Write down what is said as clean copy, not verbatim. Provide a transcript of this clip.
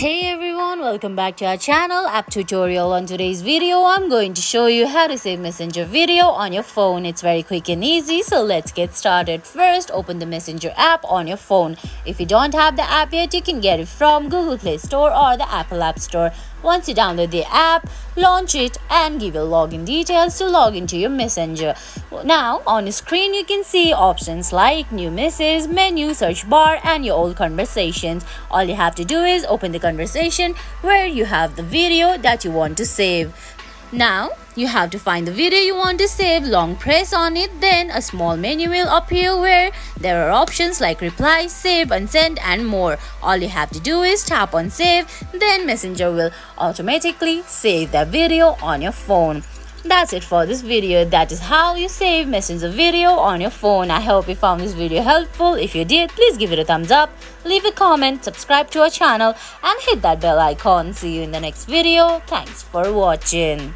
Hey everyone, welcome back to our channel app tutorial. On today's video I'm going to show you how to save messenger video on your phone. It's very quick and easy, so let's get started. First, open the messenger app on your phone. If you don't have the app yet, you can get it from Google Play Store or the Apple App Store. Once you download the app, launch it and give your login details to log into your messenger. Now on your screen you can see options like new message, menu, search bar and your old conversations. All you have to do is open the conversation where you have the video that you want to save. Now you have to find the video you want to save, long press on it, then a small menu will appear where there are options like reply, save, unsend and more. All you have to do is tap on save, then Messenger will automatically save that video on your phone. That's it for this video. That is how you save Messenger video on your phone. I hope you found this video helpful. If you did, please give it a thumbs up, leave a comment, subscribe to our channel and hit that bell icon. See you in the next video. Thanks for watching.